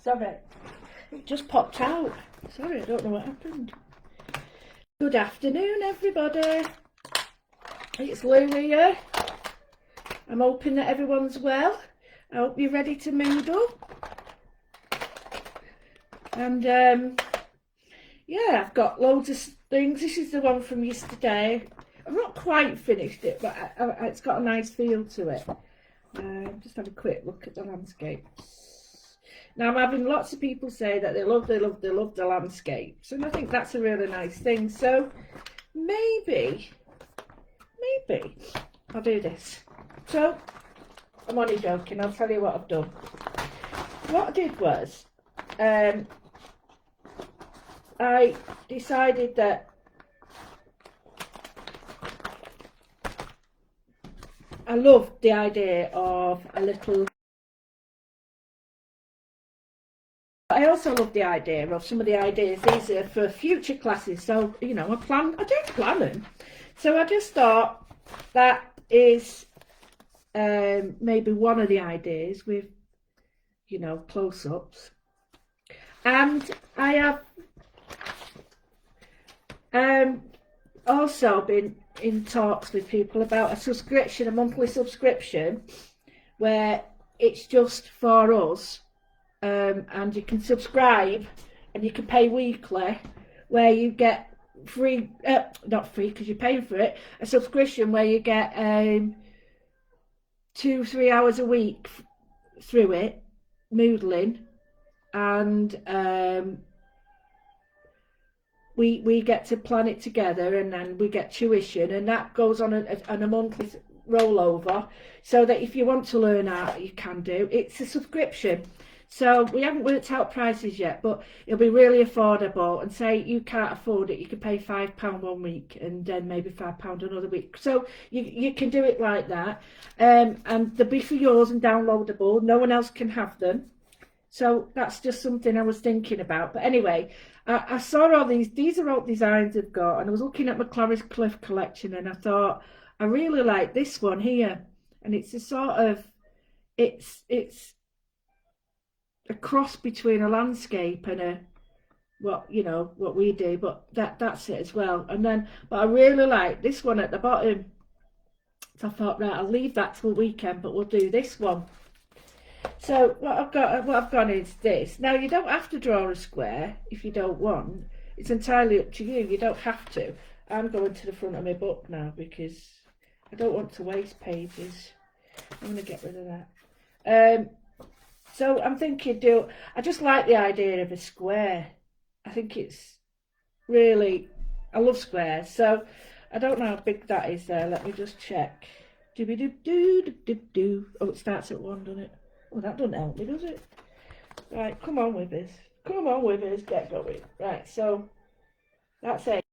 Sorry, it just popped out. Sorry, I don't know what happened. Good afternoon, everybody. It's Lou here. I'm hoping that everyone's well. I hope you're ready to moodle. And yeah, I've got loads of things. This is the one from yesterday. I've not quite finished it, but it's got a nice feel to it. Just have a quick look at the landscapes. Now I'm having lots of people say that they love the landscapes, and I think that's a really nice thing. So maybe I'll do this. So I'm only joking. I'll tell you what I've done. What I did was I decided that I loved the idea of a little. I also love the idea of some of the ideas. These are for future classes, so you know, I do plan them. So I just thought that is maybe one of the ideas with, you know, close-ups. And I have also been in talks with people about a subscription, a monthly subscription, where it's just for us, and you can subscribe and you can pay weekly, where you get free, not free because you're paying for it, a subscription where you get 2-3 hours a week through it, moodling, and we get to plan it together, and then we get tuition, and that goes on a monthly rollover, so that if you want to learn art, you can do. It's a subscription. So we haven't worked out prices yet, but it'll be really affordable. And say you can't afford it, you can pay £5 one week and then maybe £5 another week. So you can do it like that. And they'll be for yours and downloadable. No one else can have them. So that's just something I was thinking about. But anyway, I saw all these are all designs I've got, and I was looking at my Clarice Cliff collection, and I thought I really like this one here. And it's a sort of, it's a cross between a landscape and a what we do, but that's it as well. And then, but I really like this one at the bottom, so I thought, right, I'll leave that till the weekend, but we'll do this one. So what I've got is this. Now you don't have to draw a square if you don't want. It's entirely up to you. You don't have to. I'm going to the front of my book now because I don't want to waste pages. I'm going to get rid of that. So I'm thinking, I just like the idea of a square. I think it's really, I love squares. So I don't know how big that is there. Let me just check. Do. Oh, it starts at 1, doesn't it? Oh, that doesn't help me, does it? Right, come on with us. Come on with us, get going. Right, so that's 8.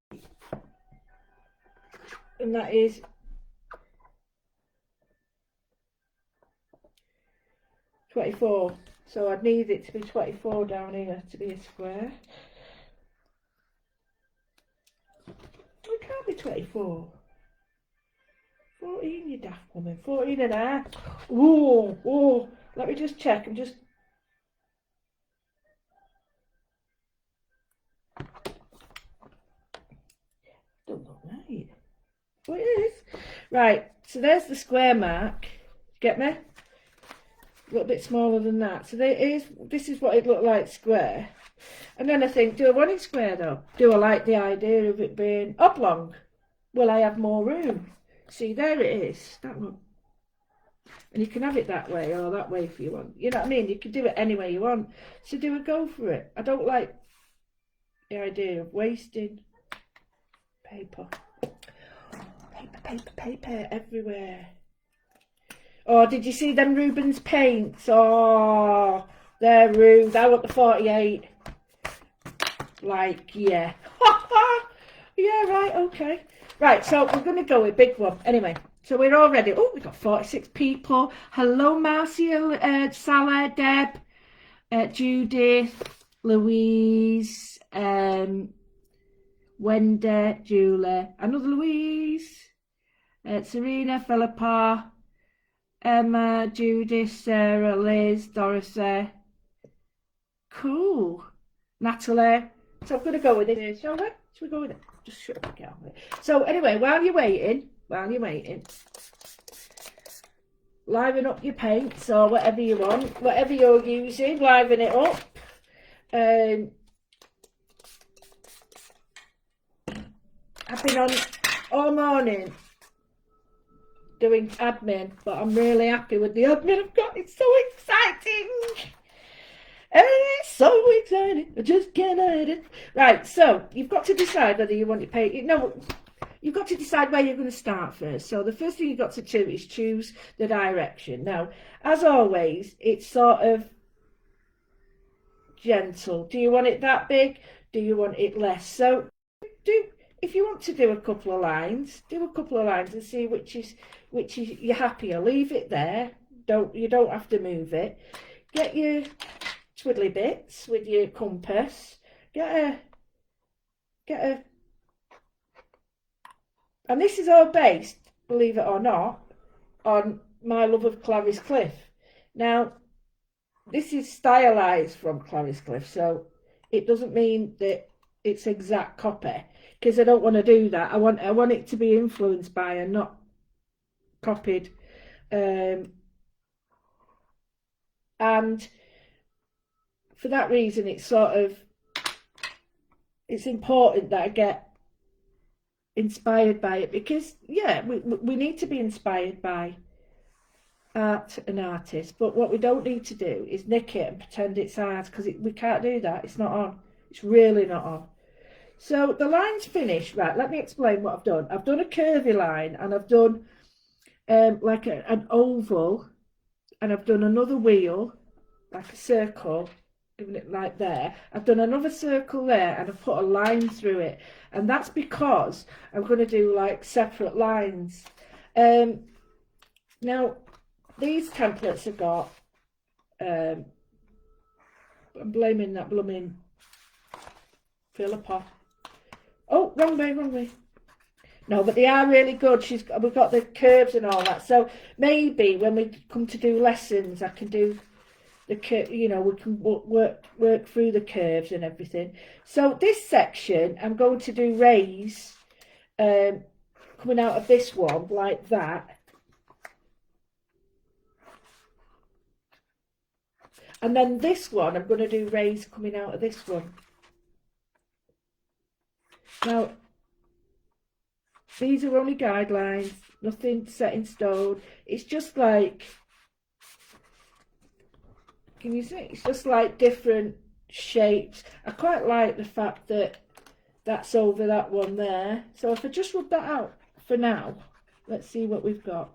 And that is 24. So I'd need it to be 24 down here to be a square. It can't be 24. 14, you daft woman. 14 and a half. Oh, let me just check. I'm just... Don't look right. Oh, it is. Right, so there's the square mark. Get me? A little bit smaller than that. So this is what it looked like square. And then I think, do I want it square though? Do I like the idea of it being oblong? Will I have more room? See, there it is, that one. And you can have it that way or that way if you want. You know what I mean? You can do it any way you want. So do a go for it. I don't like the idea of wasting paper. Paper everywhere. Oh, did you see them Rubens paints? Oh, they're rude. I want the 48. Like, yeah. Yeah, right, okay. Right, so we're going to go with big one. Anyway, so we're all ready. Oh, we've got 46 people. Hello, Marcia, Salah, Deb, Judith, Louise, Wendy, Julie, another Louise, Serena, Philippa, Emma, Judith, Sarah, Liz, Dorothy, Cool. Natalie. So I'm going to go with it, shall we? Should we go with it? Just shut up, get on with it. So anyway, while you're waiting, liven up your paints or whatever you want, whatever you're using, liven it up. I've been on all morning doing admin, but I'm really happy with the admin I've got. It's so exciting. It's so exciting. I just can't hide it. Right, so you've got to decide whether you want to paint. No, you've got to decide where you're going to start first. So the first thing you've got to do is choose the direction. Now, as always, it's sort of gentle. Do you want it that big? Do you want it less? So if you want to do a couple of lines, do a couple of lines and see which is you're happier. Leave it there. You don't have to move it. Get your twiddly bits with your compass. Get a and this is all based, believe it or not, on my love of Clarice Cliff. Now, this is stylized from Clarice Cliff, so it doesn't mean that it's exact copy, because I don't want to do that. I want it to be influenced by and not copied. And for that reason, it's important that I get inspired by it, because yeah, we need to be inspired by art and artists, but what we don't need to do is nick it and pretend it's ours, because we can't do that. It's not on. It's really not on. So the line's finished. Right, let me explain what I've done. I've done a curvy line, and I've done like an oval, and I've done another wheel, like a circle, giving it like there. I've done another circle there, and I've put a line through it, and that's because I'm going to do like separate lines. Now these templates have got I'm blaming that blooming Philippa. Oh, wrong way. No, but they are really good. We've got the curves and all that. So maybe when we come to do lessons, I can do the we can work through the curves and everything. So this section, I'm going to do rays coming out of this one like that. And then this one, I'm going to do rays coming out of this one. Now, these are only guidelines, nothing set in stone. It's just like, can you see? It's just like different shapes. I quite like the fact that that's over that one there. So if I just rub that out for now, let's see what we've got.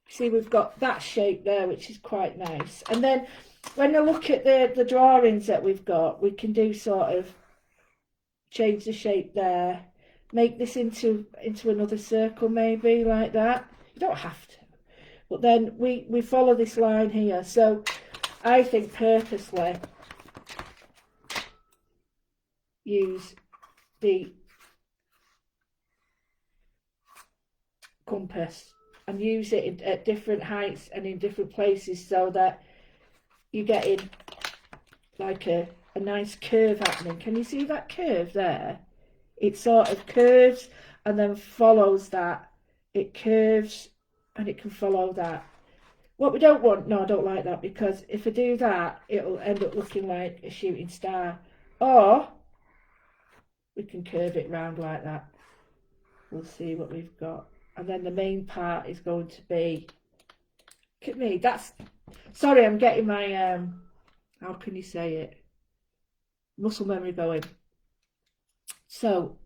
See, we've got that shape there, which is quite nice. And then when I look at the drawings that we've got, we can do sort of change the shape there, make this into another circle, maybe like that. You don't have to, but then we follow this line here. So I think purposely use the compass and use it at different heights and in different places, so that you get in like a nice curve happening. Can you see that curve there? It sort of curves and then follows that. It curves and it can follow that. What we don't want, no, I don't like that, because if I do that, it'll end up looking like a shooting star. Or we can curve it round like that. We'll see what we've got. And then the main part is going to be, look at me, that's, sorry, I'm getting my, how can you say it? Muscle memory going. So,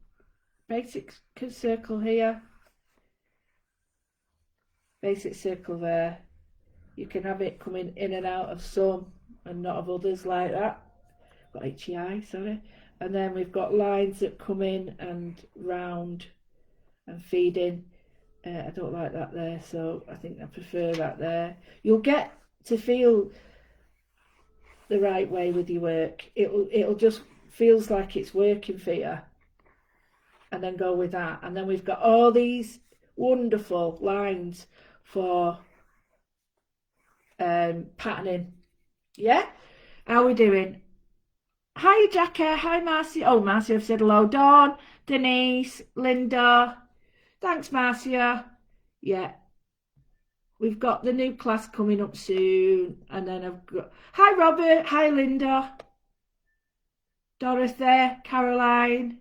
basic circle here, basic circle there. You can have it coming in and out of some and not of others like that. Got itchy eye, sorry. And then we've got lines that come in and round and feed in. I don't like that there, so I think I prefer that there. You'll get to feel the right way with your work. It'll just feels like it's working for you, and then go with that. And then we've got all these wonderful lines for patterning. Yeah? How are we doing? Hi, Jackie. Hi, Marcia. Oh, Marcia, I've said hello. Dawn, Denise, Linda. Thanks, Marcia. Yeah. We've got the new class coming up soon. And then I've got... Hi, Robert. Hi, Linda. Dorothy, Caroline.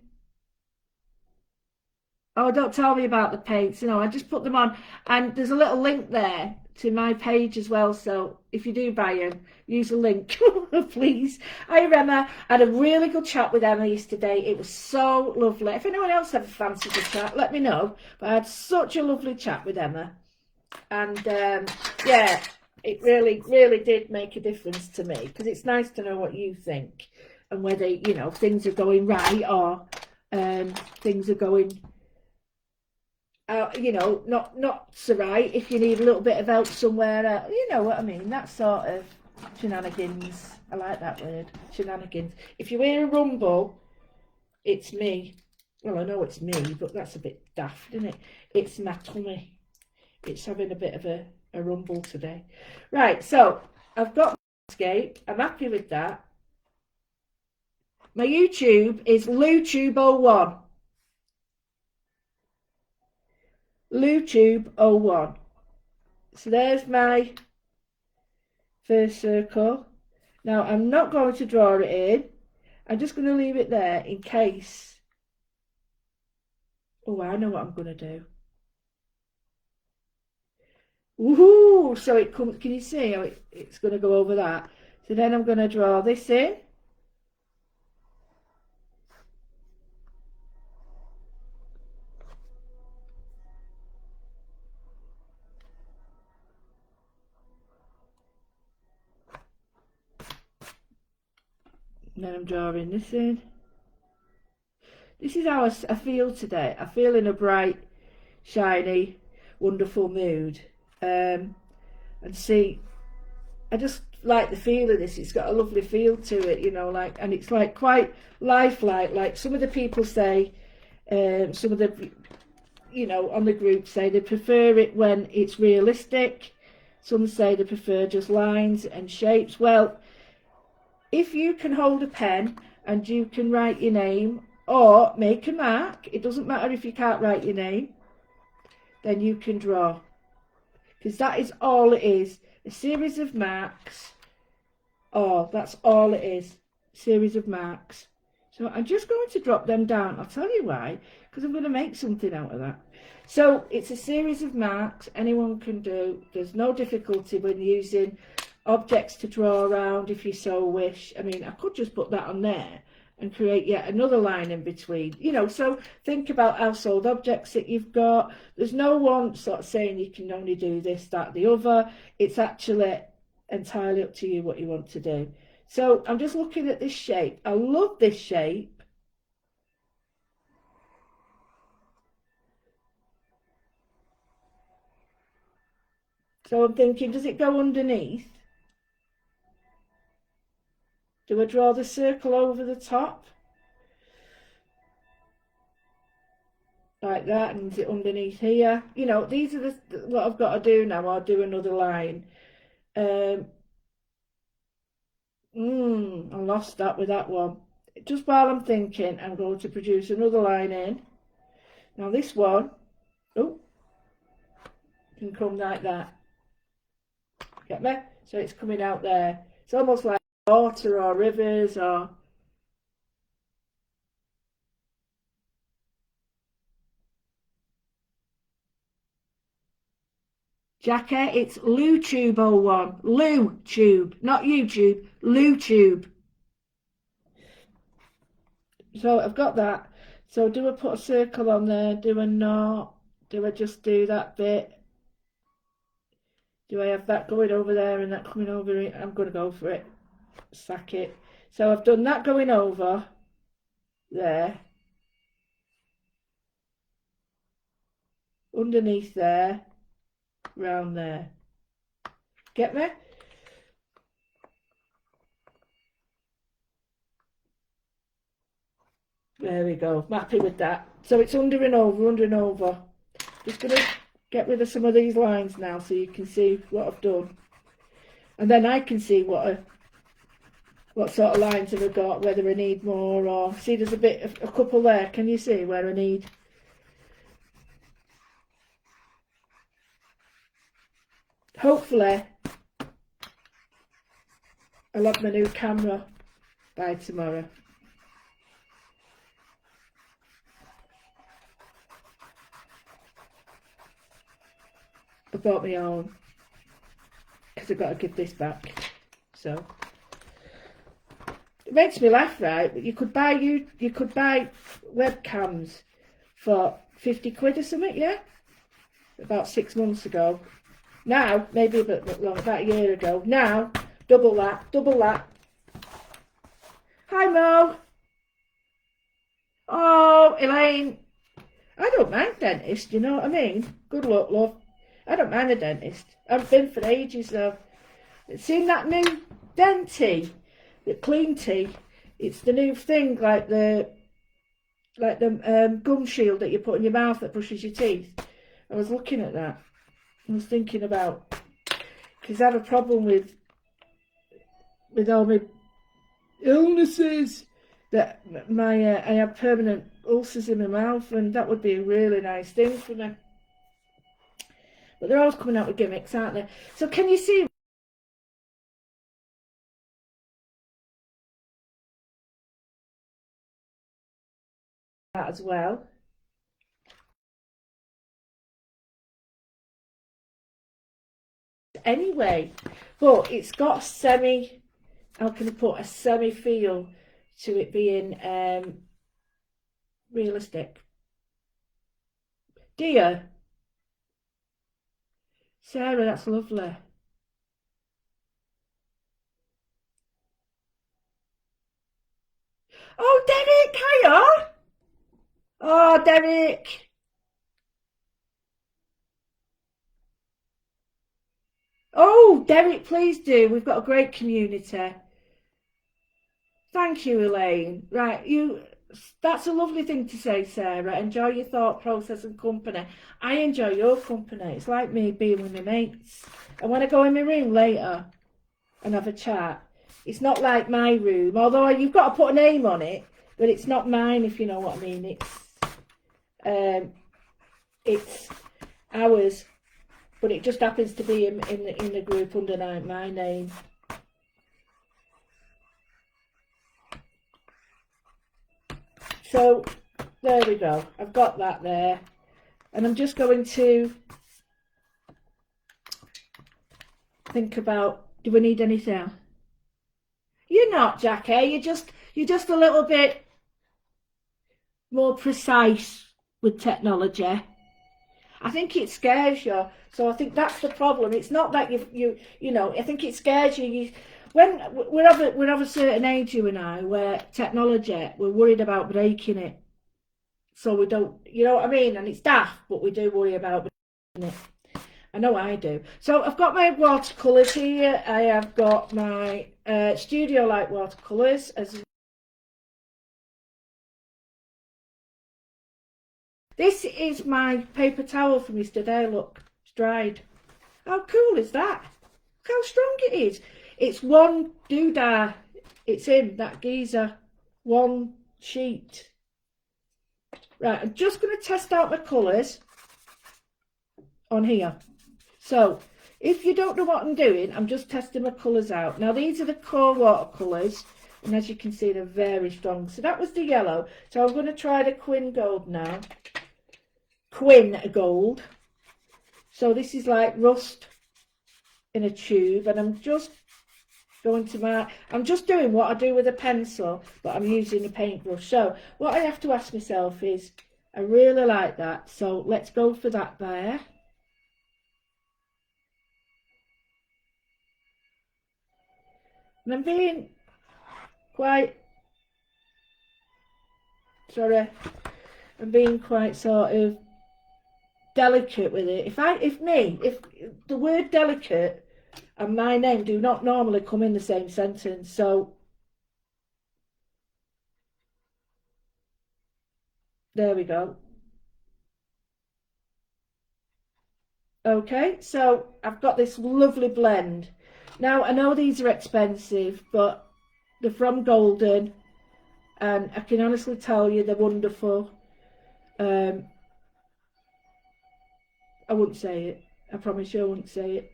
Oh, don't tell me about the paints. I just put them on. And there's a little link there to my page as well. So if you do buy them, use a link, please. Hi, Emma. I had a really good chat with Emma yesterday. It was so lovely. If anyone else ever fancies a chat, let me know. But I had such a lovely chat with Emma. And yeah, it really, really did make a difference to me, because it's nice to know what you think and whether, things are going right or things are going... not so right. If you need a little bit of help somewhere, you know what I mean, that sort of shenanigans. I like that word, shenanigans. If you hear a rumble, it's me. Well, I know it's me, but that's a bit daft, isn't it? It's my tummy. It's having a bit of a rumble today. Right, so I've got my landscape. I'm happy with that. My YouTube is LouTube01. LouTube01. So there's my first circle. Now I'm not going to draw it in. I'm just going to leave it there in case. Oh, I know what I'm going to do. Woohoo! So it comes. Can you see how it's going to go over that? So then I'm going to draw this in. And then I'm drawing this in. This is how I feel today. I feel in a bright, shiny, wonderful mood. And see, I just like the feel of this. It's got a lovely feel to it, and it's like quite lifelike. Like some of the people say, some of the, on the group say they prefer it when it's realistic. Some say they prefer just lines and shapes. Well, if you can hold a pen and you can write your name or make a mark, it doesn't matter if you can't write your name, then you can draw. Because that is all it is. A series of marks. Oh, that's all it is. A series of marks. So I'm just going to drop them down. I'll tell you why. Because I'm going to make something out of that. So it's a series of marks anyone can do. There's no difficulty when using objects to draw around if you so wish. I mean, I could just put that on there and create yet another line in between. So think about household objects that you've got. There's no one sort of saying you can only do this, that, the other. It's actually entirely up to you what you want to do. So I'm just looking at this shape. I love this shape. So I'm thinking, does it go underneath? Do I draw the circle over the top? Like that, and is it underneath here? These are what I've got to do now. I'll do another line. I lost that with that one. Just while I'm thinking, I'm going to produce another line in. Now this one, can come like that. Get me? So it's coming out there. It's almost like water or rivers or... Jackie, it's LouTube01. LouTube, not YouTube. LouTube. So I've got that. So do I put a circle on there? Do I not? Do I just do that bit? Do I have that going over there and that coming over it? I'm going to go for it. Sack it. So I've done that going over there. Underneath there. Round there. Get me? There we go. I'm happy with that. So it's under and over, under and over. Just going to get rid of some of these lines now so you can see what I've done. and then I can see what sort of lines have I got, whether I need more, or see there's a couple there. Can you see where I need? Hopefully I'll have my new camera by tomorrow. I bought my own because I've got to give this back. So it makes me laugh, right? But you could buy webcams for 50 quid or something, yeah? About 6 months ago. Now, maybe a bit long, about a year ago. Now, double that. Hi, Mo. Oh, Elaine. I don't mind dentist, you know what I mean? Good luck, love. I don't mind a dentist. I've been for ages, though. Seen that new Denti? The clean tea. It's the new thing, like the gum shield that you put in your mouth that brushes your teeth. I was looking at that. I was thinking about, because I have a problem with all my illnesses, that I have permanent ulcers in my mouth, and that would be a really nice thing for me. But they're always coming out with gimmicks, aren't they? So can you see that as well? Anyway, but it's got how can I put, a semi feel to it being realistic. Dear Sarah, that's lovely. Oh, Derek, hiya. Oh, Derek. Oh, Derek, please do. We've got a great community. Thank you, Elaine. Right, that's a lovely thing to say, Sarah. Enjoy your thought process and company. I enjoy your company. It's like me being with my mates. And when I go in my room later and have a chat, it's not like my room, although you've got to put a name on it, but it's not mine, if you know what I mean. It's ours, but it just happens to be in the group under my name. So there we go. I've got that there, and I'm just going to think about, do we need anything else? You're not, Jackie. You're just a little bit more precise with technology. I think it scares you. So I think that's the problem. It's not that you know. I think it scares you. When we're of a certain age, you and I, where technology, we're worried about breaking it. So we don't, you know what I mean? And it's daft, but we do worry about breaking it. I know I do. So I've got my watercolours here. I have got my Studio Light watercolours. This is my paper towel from yesterday. Look, it's dried. How cool is that? Look how strong it is. It's one doodah. It's in that geezer. One sheet. Right, I'm just going to test out my colours on here. So, if you don't know what I'm doing, I'm just testing my colours out. Now, these are the core watercolours, and as you can see, they're very strong. So that was the yellow. So I'm going to try the Quin Gold now. Quin Gold. So this is like rust in a tube, and I'm just going to I'm just doing what I do with a pencil, but I'm using a paintbrush. So what I have to ask myself is, I really like that, so let's go for that there. And I'm being quite, sorry, I'm being quite sort of delicate with it. If the word delicate and my name do not normally come in the same sentence, so there we go. Okay, so I've got this lovely blend. Now, I know these are expensive, but they're from Golden, and I can honestly tell you they're wonderful. I wouldn't say it. I promise you I wouldn't say it.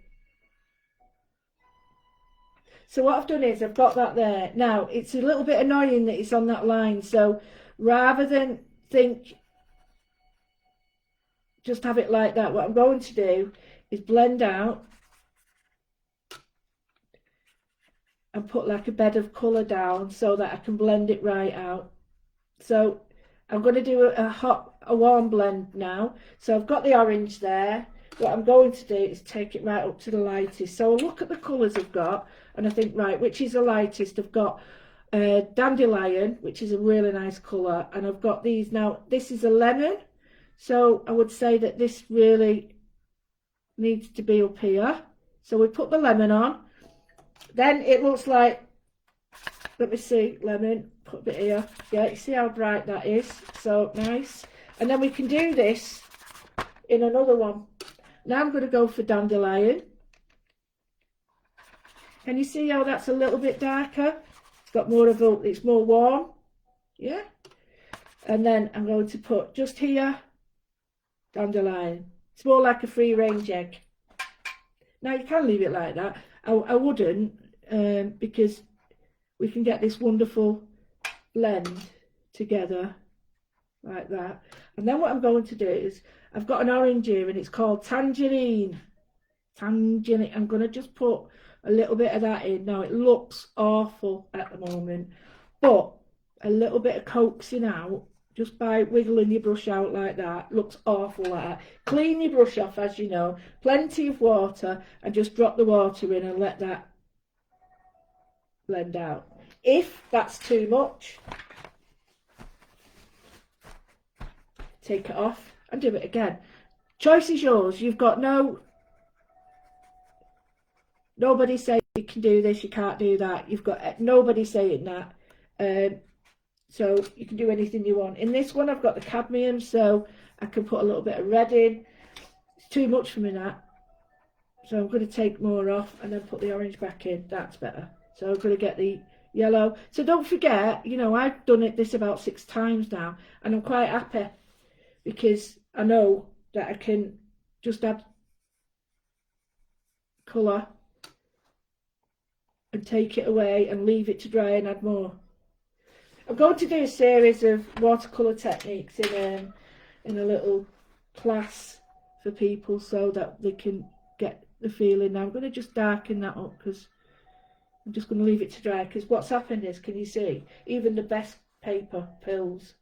So what I've done is I've got that there. Now, it's a little bit annoying that it's on that line. So rather than think, just have it like that, what I'm going to do is blend out and put like a bed of colour down so that I can blend it right out. So I'm going to do a warm blend now. So I've got the orange there. What I'm going to do is take it right up to the lightest. So I'll look at the colours I've got and I think, right, which is the lightest? I've got dandelion, which is a really nice colour, and I've got these. Now, this is a lemon, so I would say that this really needs to be up here. So we put the lemon on. Then it looks like, let me see, lemon, put a bit here. Yeah, you see how bright that is? So nice. And then we can do this in another one. Now I'm going to go for dandelion. Can you see how that's a little bit darker? It's got more of a, it's more warm. Yeah. And then I'm going to put just here, dandelion. It's more like a free range egg. Now you can leave it like that. I wouldn't, because we can get this wonderful blend together like that. And then what I'm going to do is, I've got an orange here and it's called tangerine. Tangerine. I'm going to just put a little bit of that in. Now it looks awful at the moment, but a little bit of coaxing out, just by wiggling your brush out like that, looks awful like that. Clean your brush off, as you know, plenty of water, and just drop the water in and let that blend out. If that's too much, take it off and do it again. Choice is yours. You've got nobody saying you can do this, you can't do that. You've got nobody saying that. So you can do anything you want. In this one, I've got the cadmium, so I can put a little bit of red in. It's too much for me, that. So I'm going to take more off and then put the orange back in. That's better. So I'm going to get the yellow. So don't forget, you know, I've done this about 6 times now, and I'm quite happy because I know that I can just add colour and take it away and leave it to dry and add more. I'm going to do a series of watercolour techniques in a little class for people so that they can get the feeling. Now I'm going to just darken that up because I'm just going to leave it to dry, because what's happened is, can you see, even the best paper pills.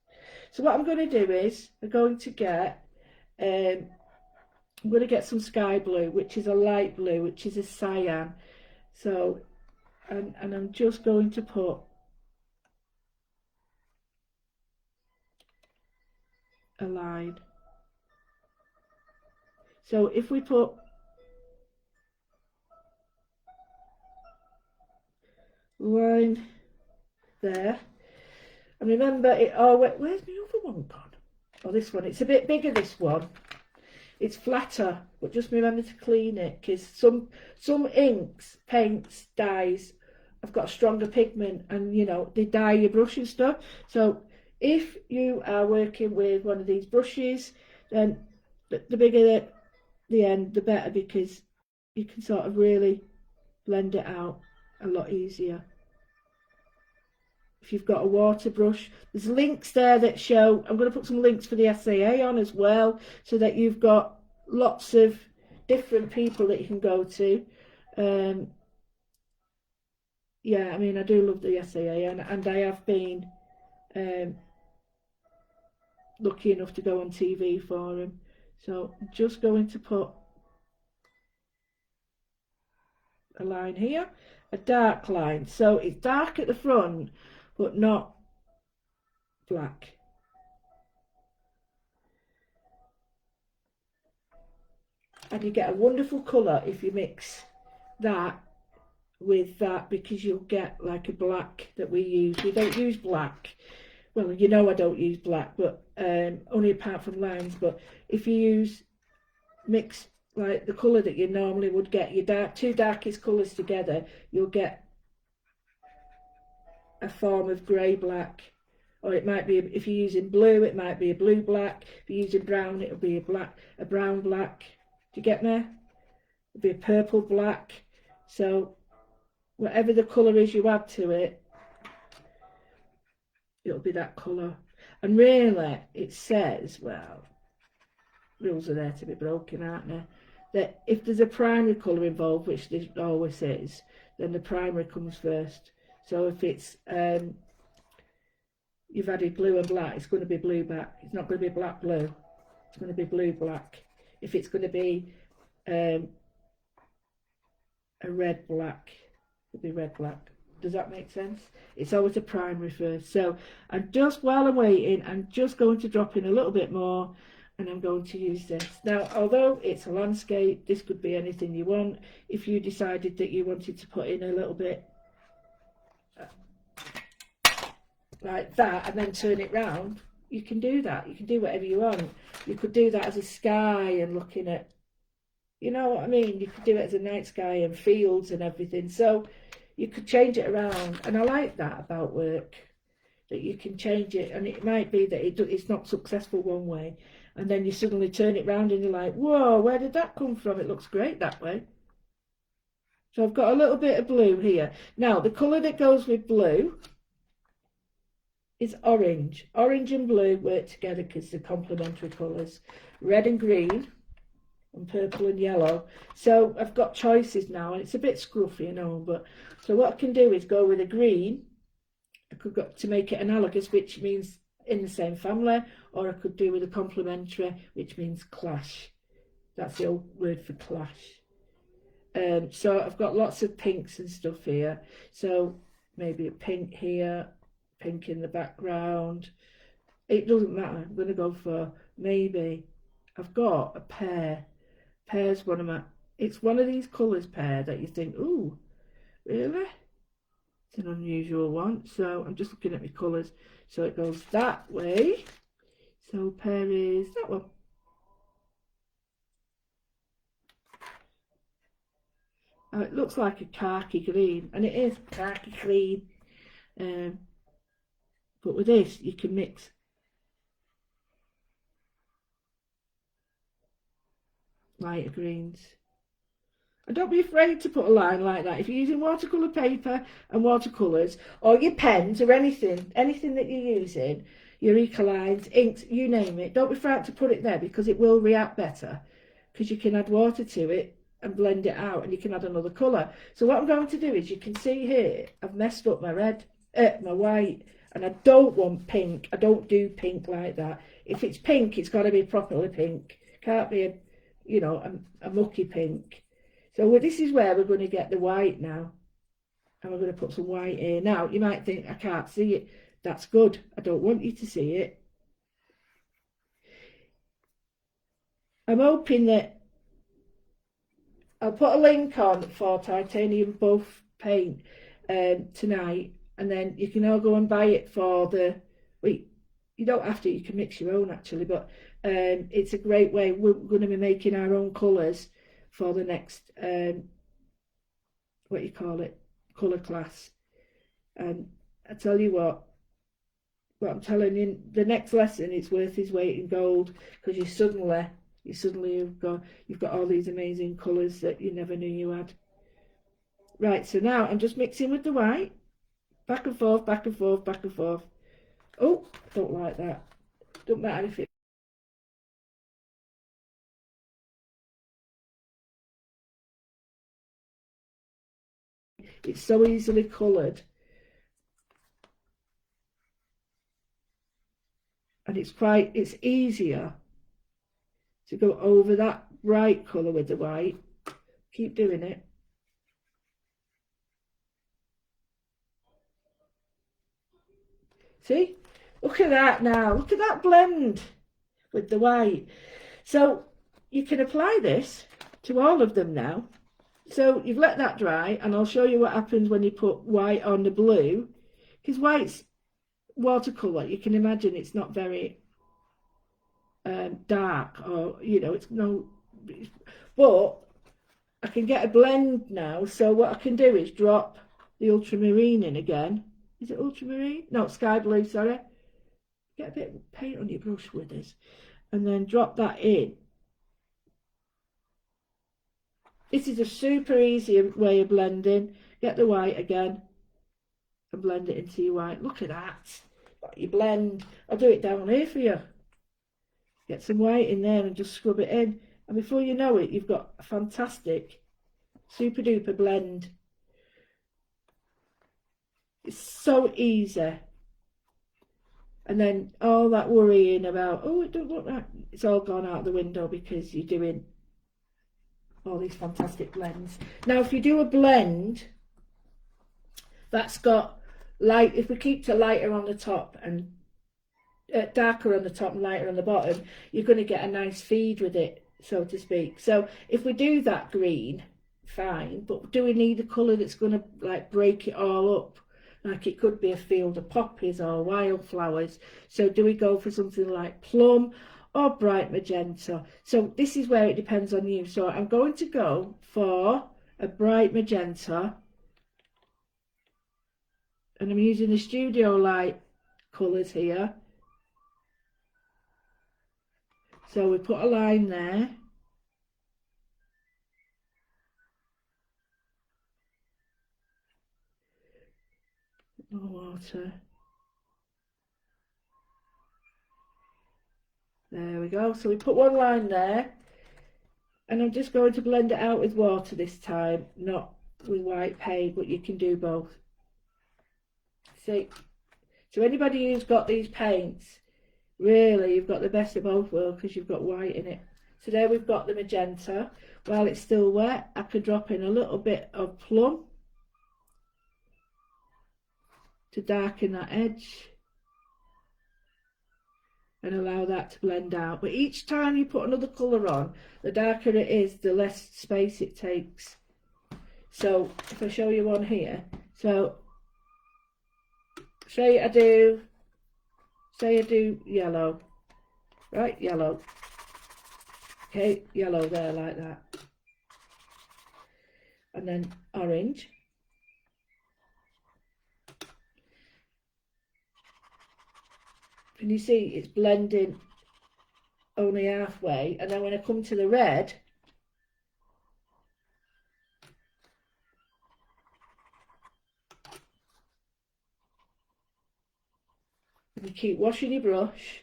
So what I'm going to do is I'm going to get some sky blue, which is a light blue, which is a cyan. So and I'm just going to put a line. So if we put line there, and remember it, oh where's my other one gone? Oh, this one, it's a bit bigger, this one. It's flatter, but just remember to clean it, because some inks, paints, dyes have got a stronger pigment, and you know, they dye your brush and stuff. So if you are working with one of these brushes, then the bigger the end, the better, because you can sort of really blend it out a lot easier. If you've got a water brush, there's links there that show, I'm going to put some links for the SAA on as well, so that you've got lots of different people that you can go to. Yeah, I mean, I do love the SAA, and I have been lucky enough to go on TV for them. So I'm just going to put a line here, a dark line, so it's dark at the front but not black. And you get a wonderful colour if you mix that with that, because you'll get like a black that we use. We don't use black. Well, you know I don't use black, but only apart from lines. But if you mix like the colour that you normally would get, your two darkest colours together, you'll get a form of grey-black. Or it might be, if you're using blue, it might be a blue-black. If you're using brown, it'll be a brown-black. Do you get me? It'll be a purple-black. So whatever the colour is you add to it, it'll be that colour. And really, it says, well, rules are there to be broken, aren't they? That if there's a primary colour involved, which there always is, then the primary comes first. So if it's you've added blue and black, it's going to be blue black. It's not going to be black blue. It's going to be blue black. If it's going to be a red black, it'll be red black. Does that make sense? It's always a primary first. So I'm just, while I'm waiting, I'm just going to drop in a little bit more, and I'm going to use this. Now, although it's a landscape, this could be anything you want. If you decided that you wanted to put in a little bit like that and then turn it round, you can do that. You can do whatever you want. You could do that as a sky and looking at, you know what I mean? You could do it as a night sky and fields and everything. So you could change it around. And I like that about work, that you can change it. And it might be that it's not successful one way, and then you suddenly turn it round and you're like, whoa, where did that come from? It looks great that way. So I've got a little bit of blue here. Now, the colour that goes with blue is orange. Orange and blue work together because they're complementary colours. Red and green, and purple and yellow. So I've got choices now, and it's a bit scruffy, you know, but so what I can do is go with a green. I could go to make it analogous, which means in the same family, or I could do with a complementary, which means clash. That's the old word for clash. So I've got lots of pinks and stuff here. So maybe a pink here, pink in the background. It doesn't matter. I'm going to go for maybe, I've got a pear. Pear's one of my, it's one of these colours, pear, that you think, ooh, really? It's an unusual one. So I'm just looking at my colours. So it goes that way. So pear is that one. It looks like a khaki green, and it is khaki green. But with this, you can mix lighter greens. And don't be afraid to put a line like that. If you're using watercolour paper and watercolours, or your pens, or anything that you're using, your Ecolines, inks, you name it, don't be afraid to put it there, because it will react better. Because you can add water to it and blend it out, and you can add another colour. So what I'm going to do is, you can see here, I've messed up my red, my white, and I don't want pink. I don't do pink like that. If it's pink, it's got to be properly pink. Can't be a, you know, a mucky pink. So this is where we're going to get the white now. And we're going to put some white here. Now, you might think, I can't see it. That's good. I don't want you to see it. I'm hoping that I'll put a link on for titanium buff paint tonight. And then you can all go and buy it for the, well, you don't have to, you can mix your own actually. But it's a great way. We're going to be making our own colours for the next, what you call it, colour class. And I tell you what I'm telling you, the next lesson, it's worth its weight in gold, because you suddenly you've got all these amazing colours that you never knew you had. Right, so now I'm just mixing with the white, back and forth, back and forth, back and forth. Oh, don't like that. Don't matter if it. It's so easily coloured, and it's easier to go over that bright colour with the white. Keep doing it. See, look at that now. Look at that blend with the white. So you can apply this to all of them now. So you've let that dry, and I'll show you what happens when you put white on the blue, because white's watercolour. You can imagine it's not very dark, or, you know, it's no but I can get a blend now. So what I can do is drop the ultramarine in again. Is it ultramarine? No, sky blue, sorry. Get a bit of paint on your brush with this. And then drop that in. This is a super easy way of blending. Get the white again and blend it into your white. Look at that. Got your blend. I'll do it down here for you. Get some white in there and just scrub it in. And before you know it, you've got a fantastic, super duper blend. It's so easy. And then all that worrying about, oh, it don't look like, it's all gone out the window because you're doing all these fantastic blends. Now, if you do a blend that's got light, if we keep it lighter on the top and darker on the top and lighter on the bottom, you're going to get a nice feed with it, so to speak. So if we do that green, fine, but do we need a colour that's going to like break it all up? Like it could be a field of poppies or wildflowers. So do we go for something like plum or bright magenta? So this is where it depends on you. So I'm going to go for a bright magenta, and I'm using the studio light colours here. So we put a line there. More water. There we go. So we put one line there, and I'm just going to blend it out with water this time, not with white paint, but you can do both. See, so anybody who's got these paints, really, you've got the best of both worlds because you've got white in it. So there we've got the magenta. While it's still wet, I could drop in a little bit of plum to darken that edge and allow that to blend out. But each time you put another colour on, the darker it is, the less space it takes. So if I show you one here, so say I do yellow, right, yellow, okay, yellow there like that, and then orange, and you see it's blending only halfway, and then when I come to the red, you keep washing your brush,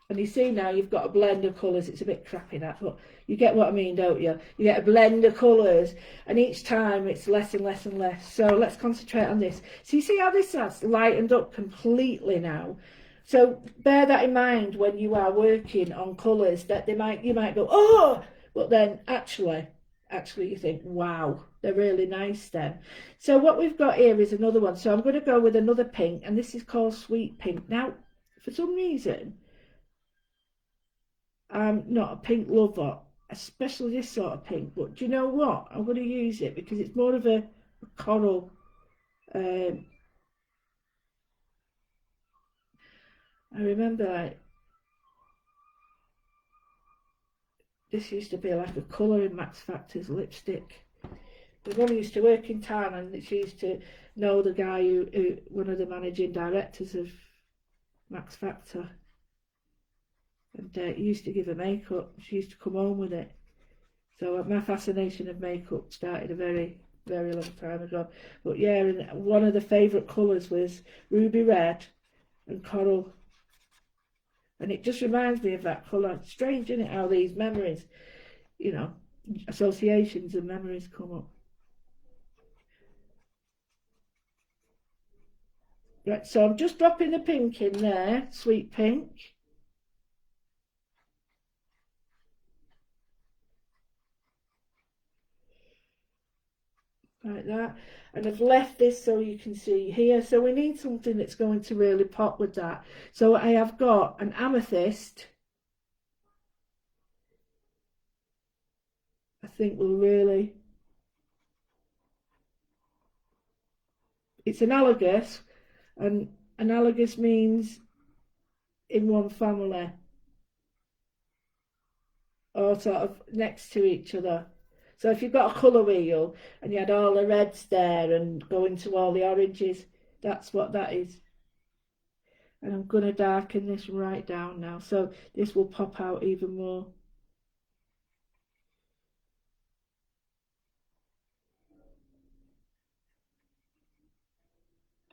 and you see now you've got a blend of colours. It's a bit crappy that, but you get what I mean, don't you? You get a blend of colours, and each time it's less and less and less. So let's concentrate on this. So you see how this has lightened up completely now. So bear that in mind when you are working on colours, that you might go, oh, but then actually you think, wow, they're really nice then. So what we've got here is another one. So I'm going to go with another pink, and this is called Sweet Pink. Now, for some reason, I'm not a pink lover, especially this sort of pink, but do you know what? I'm going to use it because it's more of a coral. I remember like, this used to be like a colour in Max Factor's lipstick. The one who used to work in town, and she used to know the guy who one of the managing directors of Max Factor. And he used to give her makeup. She used to come home with it. So my fascination of makeup started a very, very long time ago. But yeah, and one of the favourite colours was ruby red and coral. And it just reminds me of that colour. It's strange, isn't it, how these memories, you know, associations and memories come up. Right, so I'm just dropping the pink in there, sweet pink. Like that, and I've left this so you can see here. So we need something that's going to really pop with that. So I have got an amethyst. I think will really it's analogous, and analogous means in one family or sort of next to each other. So if you've got a colour wheel and you had all the reds there and go into all the oranges, that's what that is. And I'm going to darken this right down now, so this will pop out even more.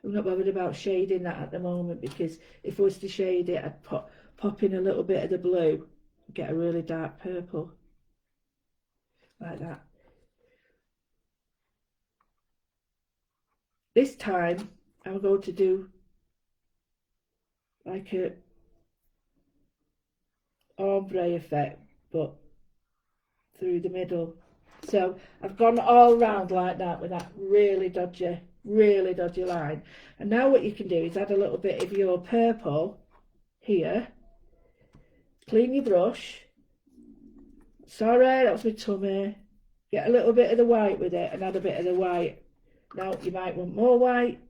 I'm not bothered about shading that at the moment, because if I was to shade it, I'd pop in a little bit of the blue, get a really dark purple, like that. This time I'm going to do like a ombre effect, but through the middle. So I've gone all round like that with that really dodgy line. And now what you can do is add a little bit of your purple here. Clean your brush. Sorry, that was my tummy. Get a little bit of the white with it and add a bit of the white. Now you might want more white.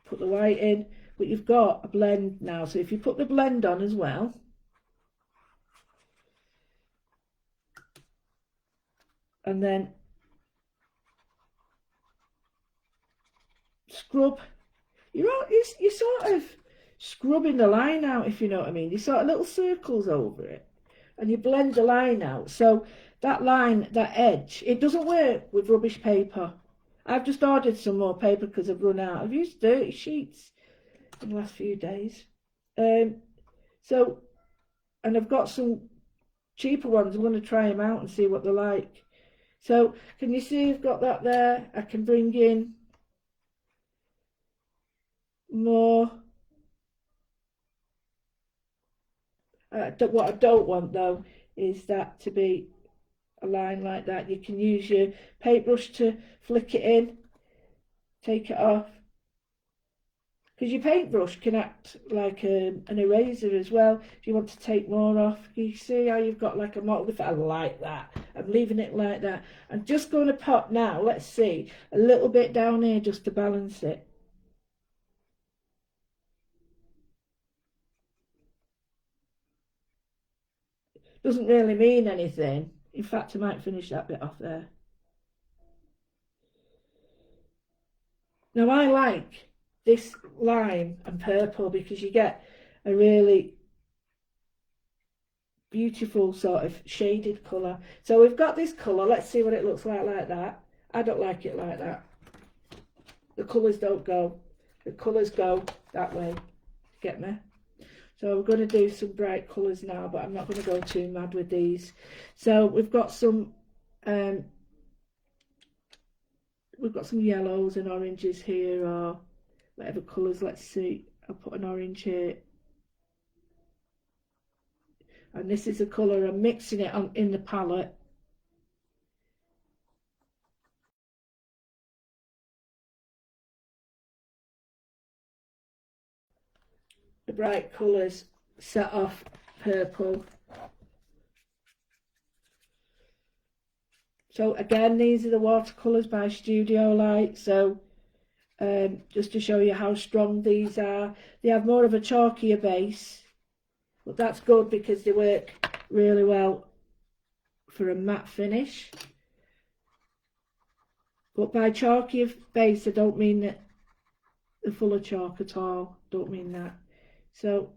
Put the white in, but you've got a blend now. So if you put the blend on as well, and then scrub, you're sort of scrubbing the line out, if you know what I mean. You sort of little circles over it and you blend the line out. So that line, that edge, it doesn't work with rubbish paper. I've just ordered some more paper because I've run out. I've used 30 sheets in the last few days. So, and I've got some cheaper ones. I'm going to try them out and see what they're like. So can you see I've got that there? I can bring in more. What I don't want though is that to be a line like that. You can use your paintbrush to flick it in, take it off, because your paintbrush can act like an eraser as well. If you want to take more off, you see how you've got like a model. I like that. I'm leaving it like that. I'm just going to pop now, let's see, a little bit down here just to balance it. Doesn't really mean anything. In fact, I might finish that bit off there. Now I like this lime and purple because you get a really beautiful sort of shaded colour. So we've got this colour. Let's see what it looks like that. I don't like it like that. The colours don't go. The colours go that way. Get me? So we're going to do some bright colours now, but I'm not going to go too mad with these. So we've got some yellows and oranges here, or whatever colours. Let's see. I'll put an orange here. And this is the colour. I'm mixing it on in the palette. The bright colours set off purple. So again, these are the watercolours by Studio Light. So just to show you how strong these are. They have more of a chalkier base, but that's good because they work really well for a matte finish. But by chalkier base, I don't mean that they're full of chalk at all. Don't mean that. So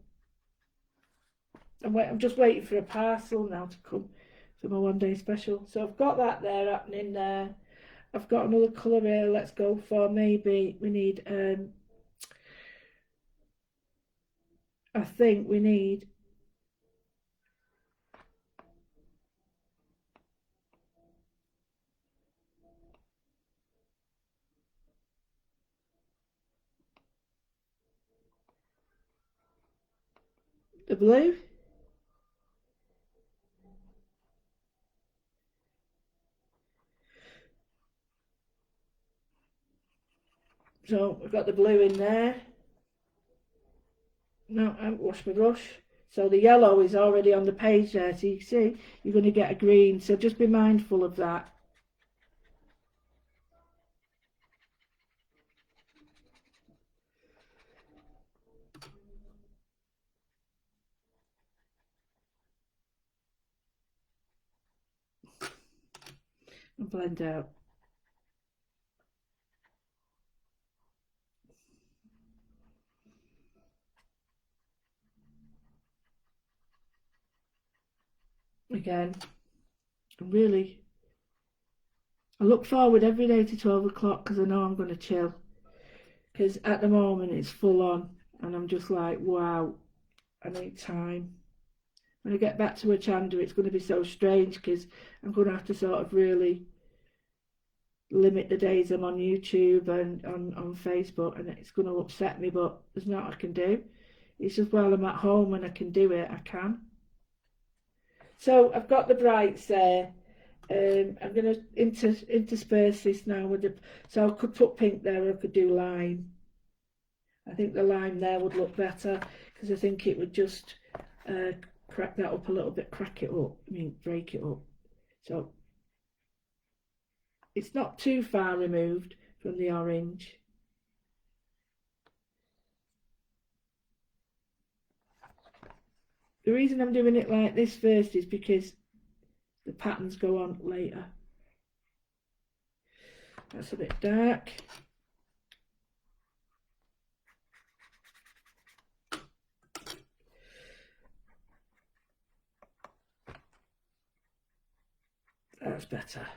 I'm just waiting for a parcel now to come for my one day special. So I've got that there happening there. I've got another colour here. Let's go for, maybe we need I think we need the blue. So I've got the blue in there. No, I haven't washed my brush. So the yellow is already on the page there. So you can see you're going to get a green. So just be mindful of that. and blend out. Again, I look forward every day to 12 o'clock because I know I'm going to chill. Because at the moment it's full on and I'm just like, wow, I need time. When I get back to a Chanda, it's going to be so strange because I'm going to have to sort of really limit the days I'm on YouTube and on Facebook, and it's going to upset me, but there's nothing I can do. It's just while I'm at home and I can do it, I can. So I've got the brights there. I'm going to intersperse this now with the, so I could put pink there, or I could do lime. I think the lime there would look better because I think it would just crack that up a little bit, break it up. So it's not too far removed from the orange. The reason I'm doing it like this first is because the patterns go on later. That's a bit dark. That's better.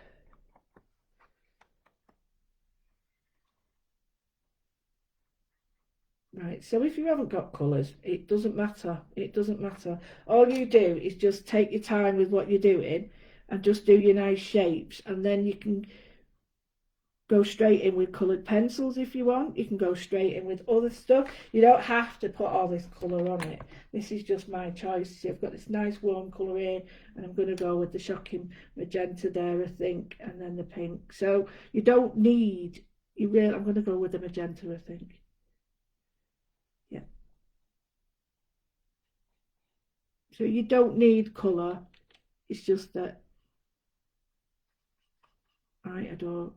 Right, so if you haven't got colours, it doesn't matter. It doesn't matter. All you do is just take your time with what you're doing and just do your nice shapes, and then you can go straight in with coloured pencils if you want. You can go straight in with other stuff. You don't have to put all this colour on it. This is just my choice. See, I've got this nice warm colour here, and I'm going to go with the shocking magenta there, I think, and then the pink. So you don't need, I'm going to go with the magenta, I think. Yeah. So you don't need colour. It's just that I adore.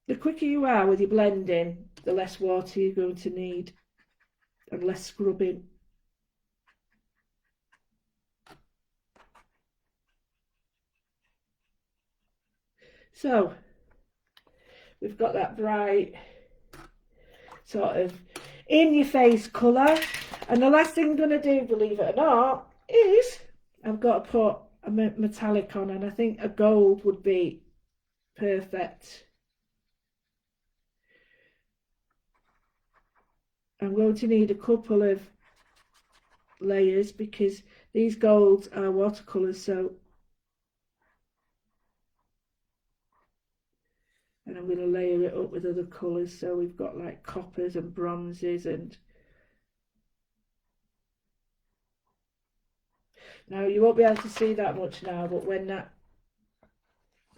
The quicker you are with your blending, the less water you're going to need and less scrubbing. So we've got that bright sort of in your face colour, and the last thing I'm going to do, believe it or not, is I've got to put a metallic on, and I think a gold would be perfect. I'm going to need a couple of layers because these golds are watercolours, so, and I'm going to layer it up with other colours. So we've got like coppers and bronzes, and now you won't be able to see that much now, but when that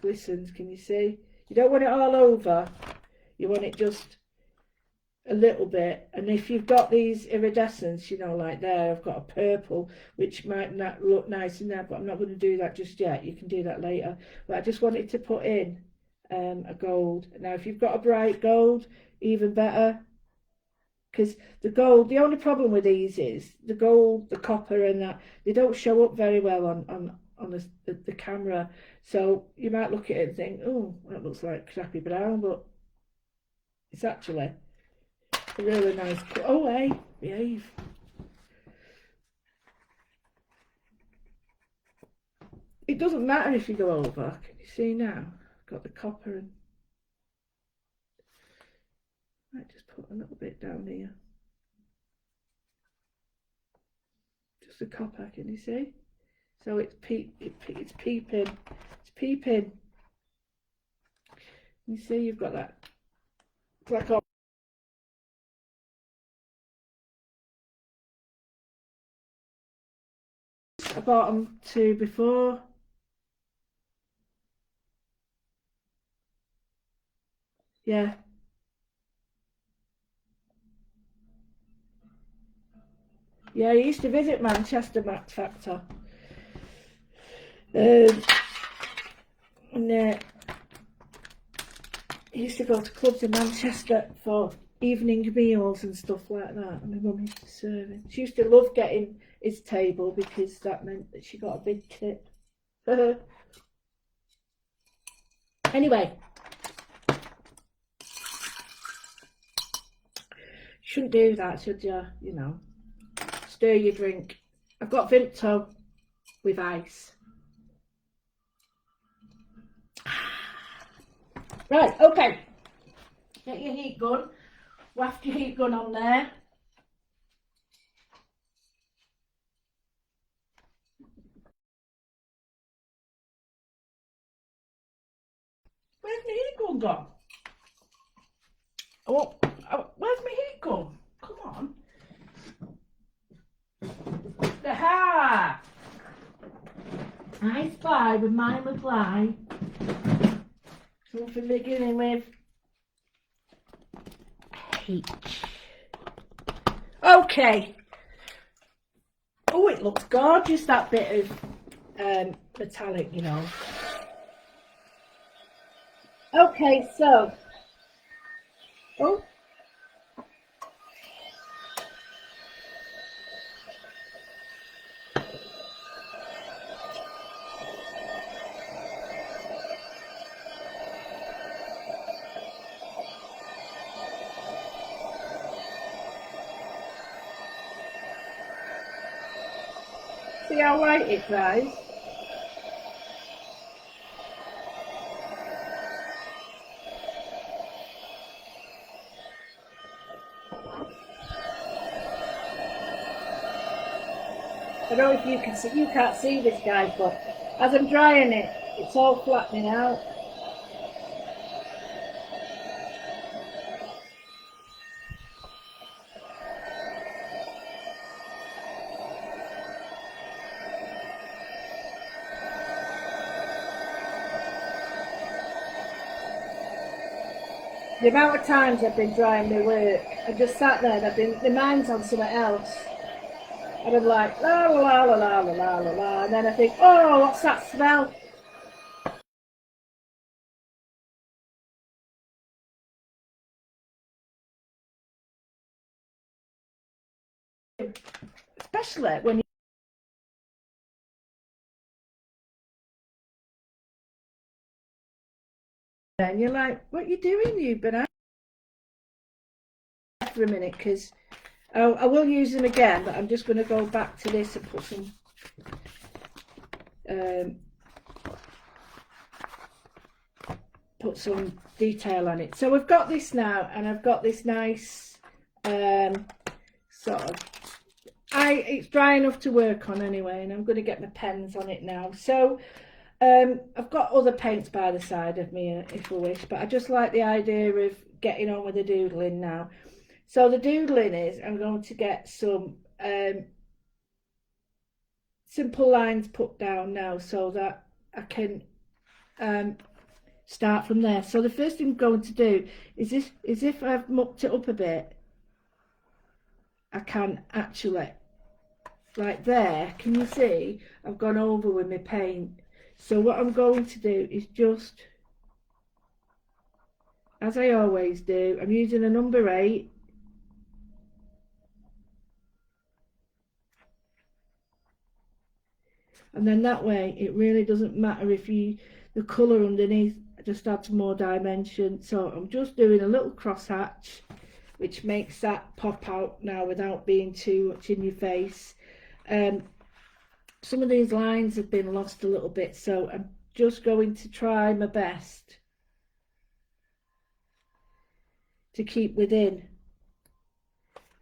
glistens, can you see? You don't want it all over, you want it just a little bit. And if you've got these iridescents, you know, like there I've got a purple which might not look nice in there, but I'm not going to do that just yet. You can do that later, but I just wanted to put in a gold. Now if you've got a bright gold, even better, because the gold, the only problem with these is the gold, the copper and that, they don't show up very well on the camera. So you might look at it and think, oh, that looks like crappy brown, but it's actually a really nice. Oh, hey, behave. It doesn't matter if you go over. Can you see now? I've got the copper, and I might just put a little bit down here. Just the copper, can you see? So it's peeping. It's peeping. You see, you've got that black on. I bought them two before. Yeah. Yeah, I used to visit Manchester Max Factor. And I used to go to clubs in Manchester for evening meals and stuff like that. And my mum used to serve him. She used to love getting his table because that meant that she got a big tip. Anyway, shouldn't do that, should you? You know, stir your drink. I've got Vimto with ice. Right, okay. Get your heat gun. Waft your heat gun on there. Where's my heat gun gone? Oh, where's my heat gun? Come on. Aha! I spy with my reply. Something beginning with H. Okay. Oh, it looks gorgeous, that bit of metallic, you know. Okay, so. Oh. See how white it dries? I don't know if you can see, you can't see this, guys, but as I'm drying it, it's all flattening out. The amount of times I've been drying my work, I just sat there and my mind's on something else. And I'm like, la la la la la la la la, and then I think, oh, what's that smell? Especially when you're like, what are you doing? You've been out for a minute, because I will use them again, but I'm just going to go back to this and put some detail on it. So we've got this now, and I've got this nice sort of, it's dry enough to work on anyway, and I'm going to get my pens on it now. So I've got other paints by the side of me if I wish, but I just like the idea of getting on with the doodling now. So the doodling is, I'm going to get some simple lines put down now so that I can start from there. So the first thing I'm going to do is this, is if I've mucked it up a bit, I can actually, like there, can you see I've gone over with my paint. So what I'm going to do is just, as I always do, I'm using a number 8. And then that way it really doesn't matter if the colour underneath just adds more dimension. So I'm just doing a little crosshatch, which makes that pop out now without being too much in your face. Some of these lines have been lost a little bit, so I'm just going to try my best to keep within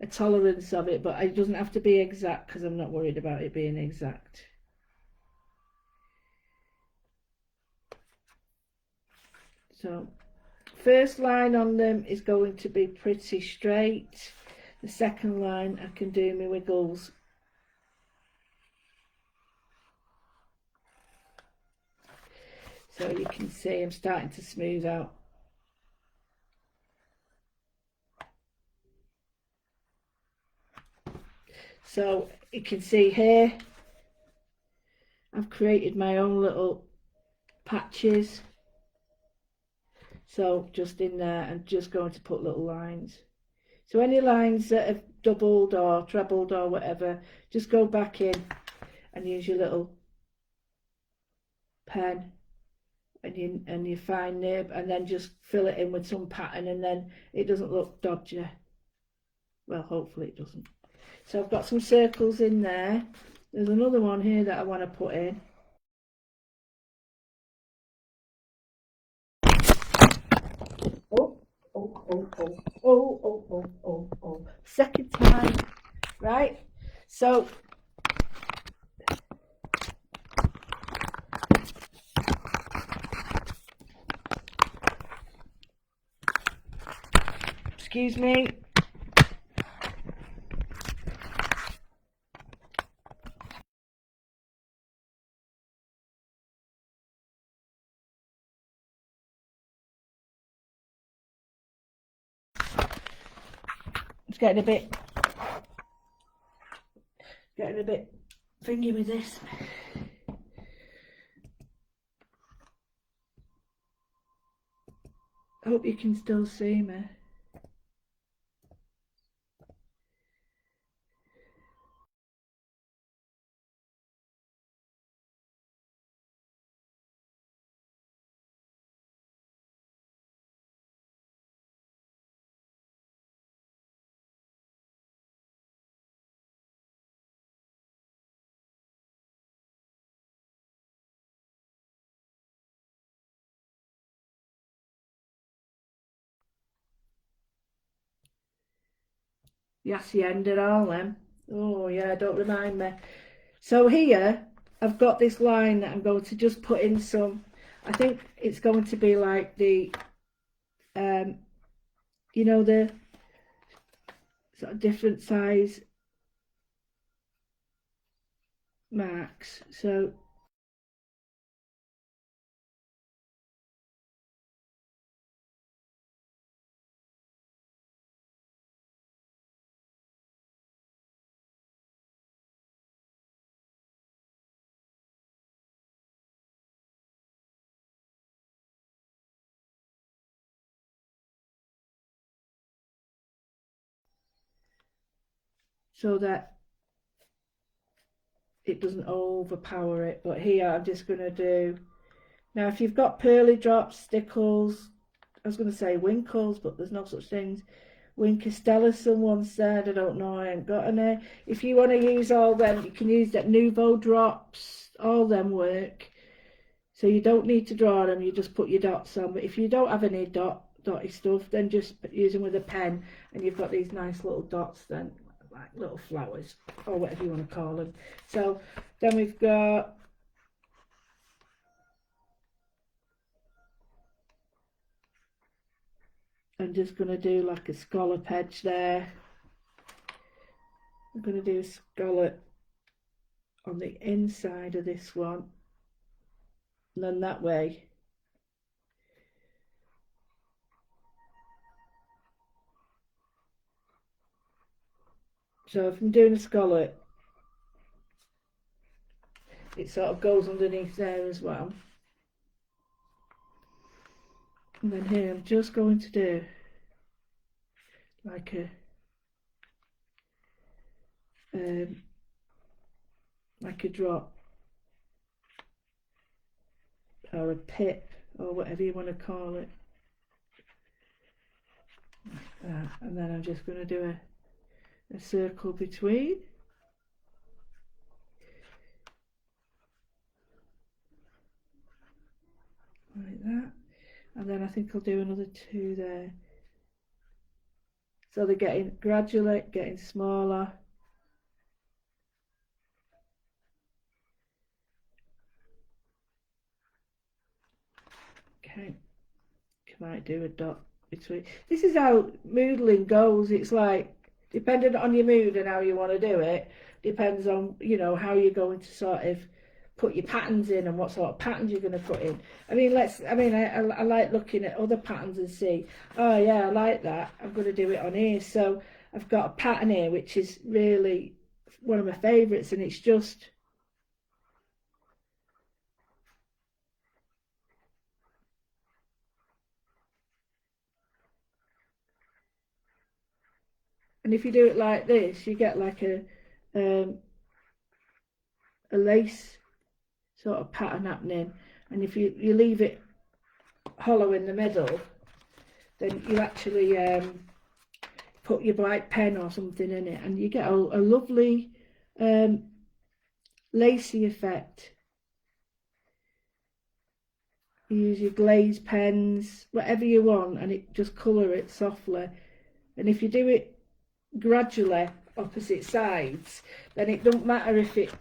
a tolerance of it, but it doesn't have to be exact because I'm not worried about it being exact. So first line on them is going to be pretty straight. The second line I can do my wiggles. So you can see I'm starting to smooth out. So you can see here I've created my own little patches. So just in there, I'm just going to put little lines. So any lines that have doubled or trebled or whatever, just go back in and use your little pen and your fine nib, and then just fill it in with some pattern, and then it doesn't look dodgy. Well, hopefully it doesn't. So I've got some circles in there. There's another one here that I want to put in. Oh. Second time. Right? So excuse me. It's getting a bit thingy with this. I hope you can still see me. The hacienda, all them. Oh yeah, don't remind me. So here I've got this line that I'm going to just put in some. I think it's going to be like the you know, the sort of different size marks. So that it doesn't overpower it. But here I'm just going to do, now if you've got pearly drops, stickles, I was going to say winkles, but there's no such things. Winkestella, someone said, I don't know, I ain't got any. If you want to use all them, you can use that Nouveau drops, all them work. So you don't need to draw them, you just put your dots on. But if you don't have any dotty stuff, then just use them with a pen, and you've got these nice little dots then, like little flowers, or whatever you want to call them. So then we've got, I'm just going to do like a scallop edge there. I'm going to do a scallop on the inside of this one, and then that way so if I'm doing a scallop, it sort of goes underneath there as well. And then here I'm just going to do like a drop or a pip or whatever you want to call it. And then I'm just going to do a circle between. Like that. And then I think I'll do another two there. So they're getting gradually getting smaller. Okay, might do a dot between. This is how moodling goes. It's like depending on your mood and how you want to do it, depends on, you know, how you're going to sort of put your patterns in and what sort of patterns you're going to put in. I mean, I like looking at other patterns and see, oh yeah, I like that, I'm going to do it on here. So I've got a pattern here which is really one of my favorites, and it's just And if you do it like this, you get like a lace sort of pattern happening. And if you leave it hollow in the middle, then you actually put your black pen or something in it, and you get a lovely lacy effect. You use your glaze pens, whatever you want, and it just colour it softly. And if you do it gradually, opposite sides, then it don't matter if it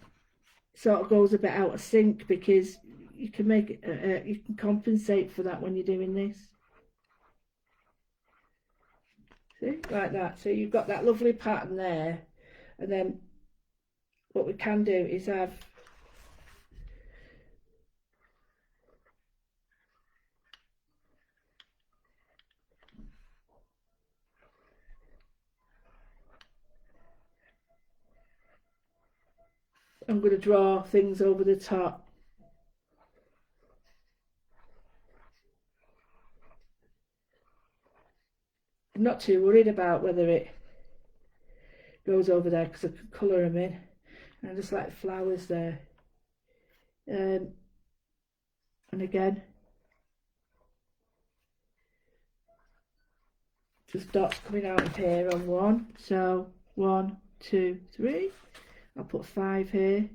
sort of goes a bit out of sync, because you can make you can compensate for that when you're doing this. See, like that. So you've got that lovely pattern there, and then what we can do is have I'm going to draw things over the top. I'm not too worried about whether it goes over there, because I can colour them in. And I just like flowers there. And again, just dots coming out of here on one. So 1, 2, 3. I'll put 5 here.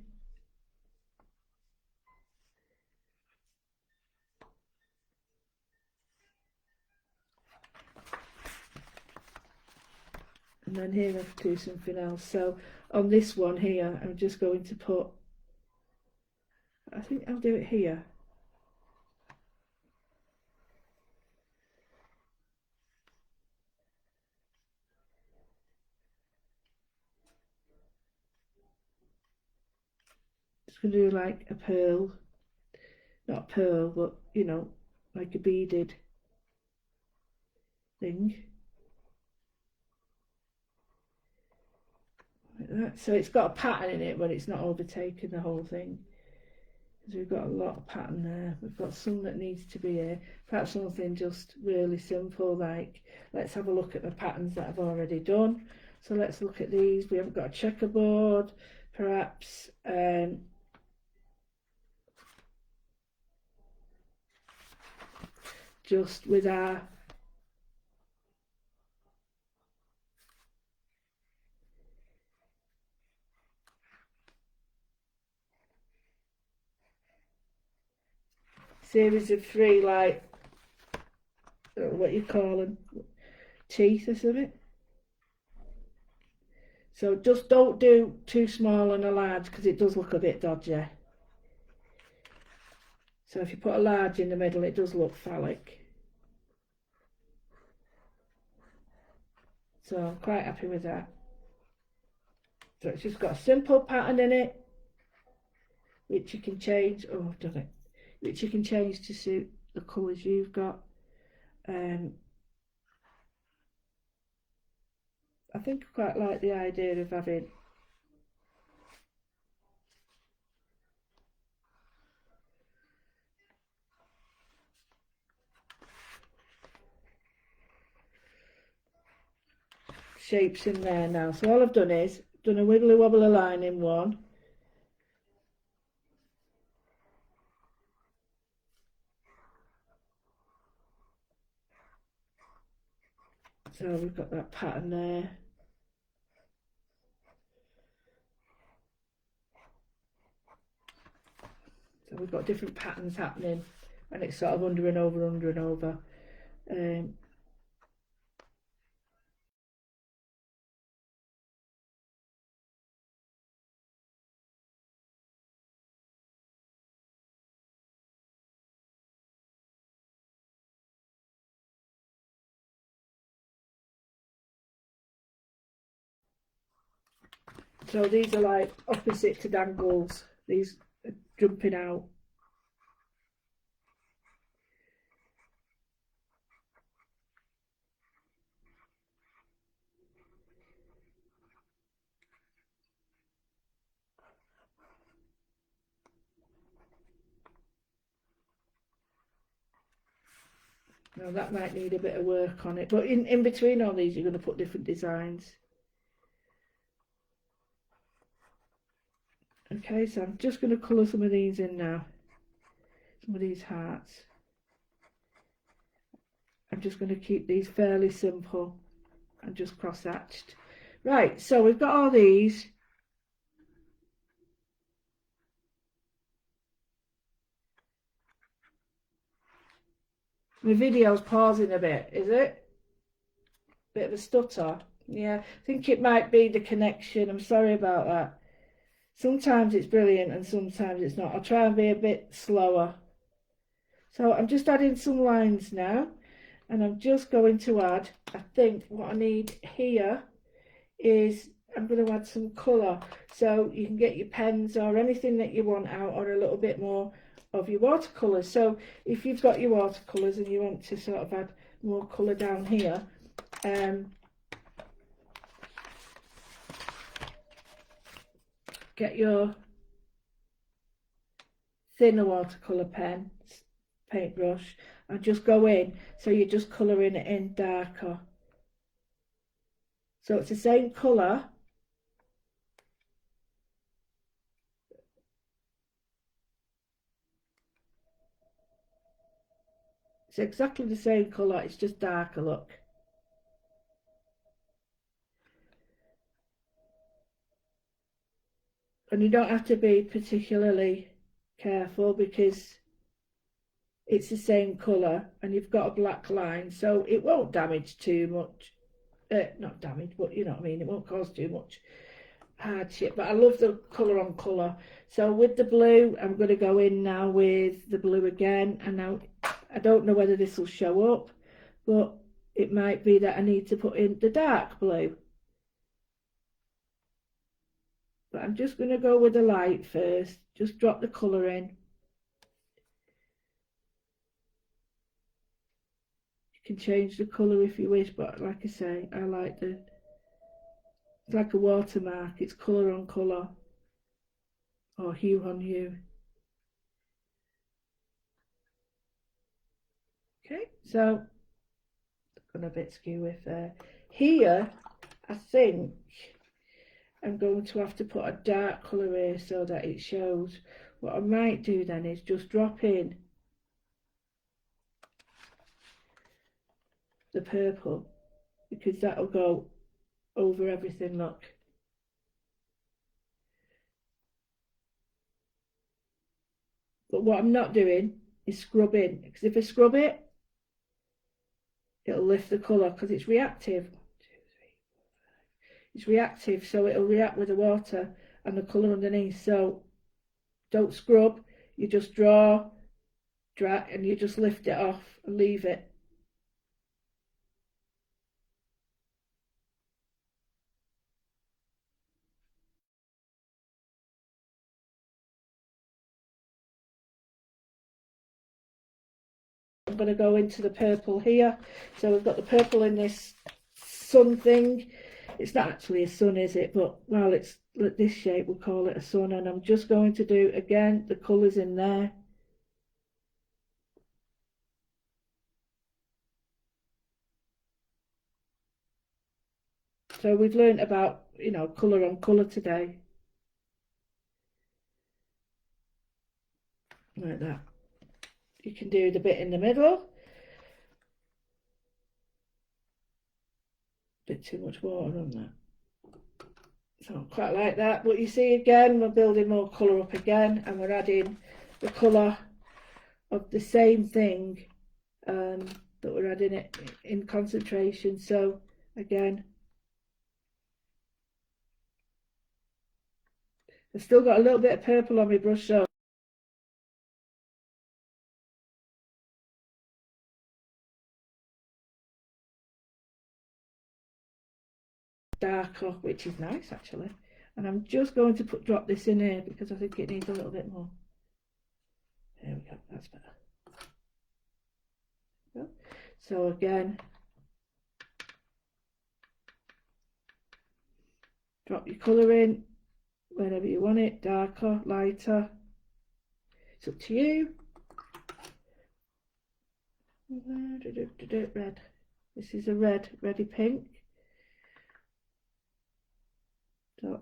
And then here I have to do something else. So on this one here, I'm just going to put, I think I'll do it here. Just going to do like a pearl, not pearl, but you know, like a beaded thing. Like that. So it's got a pattern in it, but it's not overtaking the whole thing. Because we've got a lot of pattern there. We've got some that needs to be here. Perhaps something just really simple, like, let's have a look at the patterns that I've already done. So let's look at these. We haven't got a checkerboard. Perhaps just with our series of 3, like, what you call them, teeth or something. So just don't do too small and a large, because it does look a bit dodgy. So if you put a large in the middle, it does look phallic. So I'm quite happy with that. So it's just got a simple pattern in it, which you can change. Oh, I've done it. Which you can change to suit the colours you've got. I think I quite like the idea of having shapes in there now. So all I've done is done a wiggly wobbly line in one. So we've got that pattern there. So we've got different patterns happening, and it's sort of under and over, under and over. So these are like opposite to dangles. These are jumping out. Now that might need a bit of work on it, but in between all these you're going to put different designs. Okay, so I'm just going to colour some of these in now. Some of these hearts. I'm just going to keep these fairly simple and just cross-hatched. Right, so we've got all these. My video's pausing a bit, is it? Bit of a stutter. Yeah, I think it might be the connection. I'm sorry about that. Sometimes it's brilliant and sometimes it's not. I'll try and be a bit slower. So I'm just adding some lines now, and I'm just going to add, I think what I need here is I'm going to add some colour. So you can get your pens or anything that you want out, or a little bit more of your watercolours. So if you've got your watercolours and you want to sort of add more colour down here, get your thinner watercolour pen, paintbrush, and just go in. So you're just colouring it in darker. So it's the same colour. It's exactly the same colour, it's just darker, look. And you don't have to be particularly careful because it's the same colour and you've got a black line, so it won't damage too much. Not damage, but you know what I mean, it won't cause too much hardship. But I love the colour on colour. So with the blue, I'm going to go in now with the blue again. And now I don't know whether this will show up, but it might be that I need to put in the dark blue. But I'm just going to go with the light first. Just drop the colour in. You can change the colour if you wish, but like I say, I like it's like a watermark. It's colour on colour or hue on hue. Okay, so gone a bit skew with there. Here, I think I'm going to have to put a dark colour here so that it shows. What I might do then is just drop in the purple, because that'll go over everything, look. But what I'm not doing is scrubbing, because if I scrub it, it'll lift the colour because it's reactive. It's reactive, so it'll react with the water and the colour underneath. So don't scrub, you just draw, drag, and you just lift it off and leave it. I'm going to go into the purple here. So we've got the purple in this sun thing. It's not actually a sun, is it? But well, it's this shape, we'll call it a sun. And I'm just going to do again the colours in there. So we've learned about, you know, colour on colour today. Like that. You can do the bit in the middle. Bit too much water on that. So quite like that. But you see again, we're building more colour up again, and we're adding the colour of the same thing, that we're adding it in concentration. So again, I've still got a little bit of purple on my brush, so darker, which is nice actually. And I'm just going to drop this in here because I think it needs a little bit more. There we go, that's better. So again, drop your colour in wherever you want it, darker, lighter. It's up to you. Red. This is a red, reddy pink. So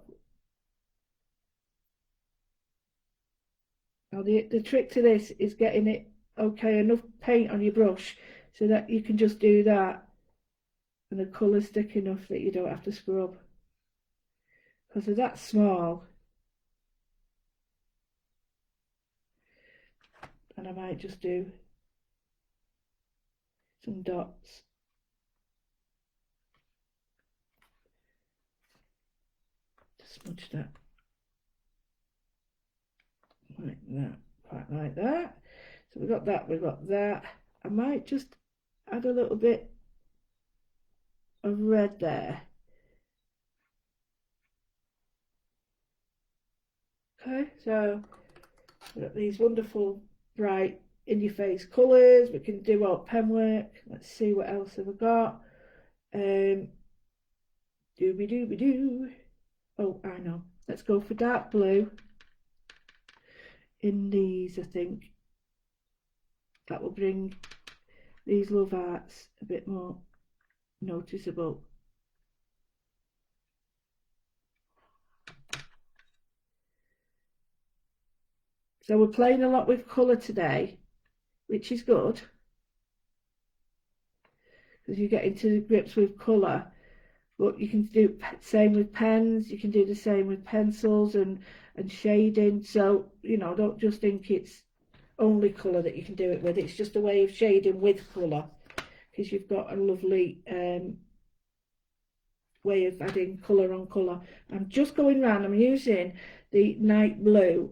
Now the trick to this is getting it okay enough paint on your brush so that you can just do that and the colour's thick enough that you don't have to scrub. Because they're that small. And I might just do some dots. To smudge that. Like that. Quite like that. So we've got that, we've got that. I might just add a little bit of red there. Okay, so we've got these wonderful bright in your face colours. We can do our pen work. Let's see what else have we got. Dooby dooby doo. Oh, I know. Let's go for dark blue in these. I think that will bring these love hearts a bit more noticeable. So we're playing a lot with colour today, which is good because you get into grips with colour. But you can do the same with pens, you can do the same with pencils and shading. So, you know, don't just think it's only colour that you can do it with. It's just a way of shading with colour, because you've got a lovely way of adding colour on colour. I'm just going round, I'm using the night blue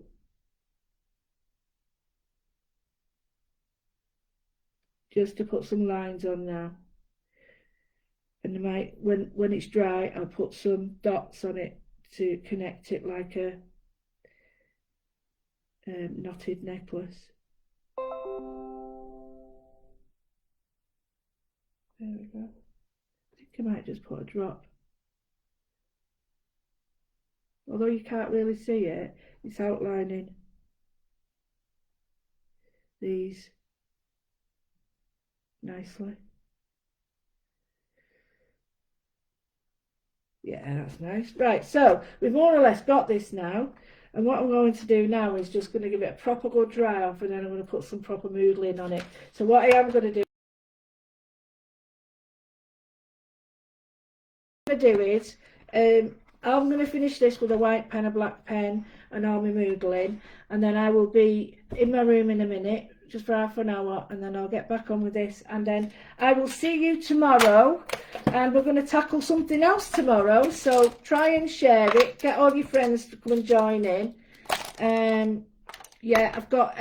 just to put some lines on now. And I might, when it's dry, I'll put some dots on it to connect it like a knotted necklace. There we go. I think I might just put a drop. Although you can't really see it, it's outlining these nicely. Yeah, that's nice. Right, so we've more or less got this now. And what I'm going to do now is just going to give it a proper good dry off, and then I'm going to put some proper moodling on it. So what I am going to do is I'm going to finish this with a white pen, a black pen, and all my moodling, and then I will be in my room in a minute, just for half an hour, and then I'll get back on with this, and then I will see you tomorrow, and we're going to tackle something else tomorrow. So try and share it, get all your friends to come and join in. Yeah, I've got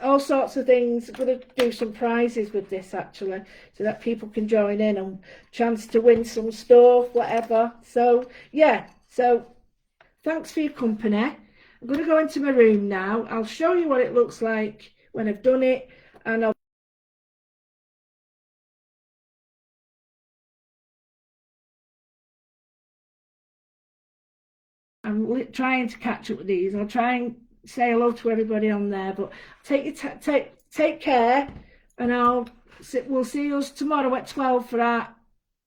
all sorts of things. I'm going to do some prizes with this actually, so that people can join in and chance to win some stuff, whatever. So yeah, so thanks for your company. I'm going to go into my room now. I'll show you what it looks like when I've done it, and I'm trying to catch up with these. I'll try and say hello to everybody on there, but take care, and we'll see us tomorrow at 12 for our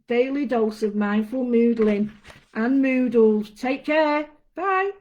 daily dose of mindful moodling and moodles. Take care. Bye.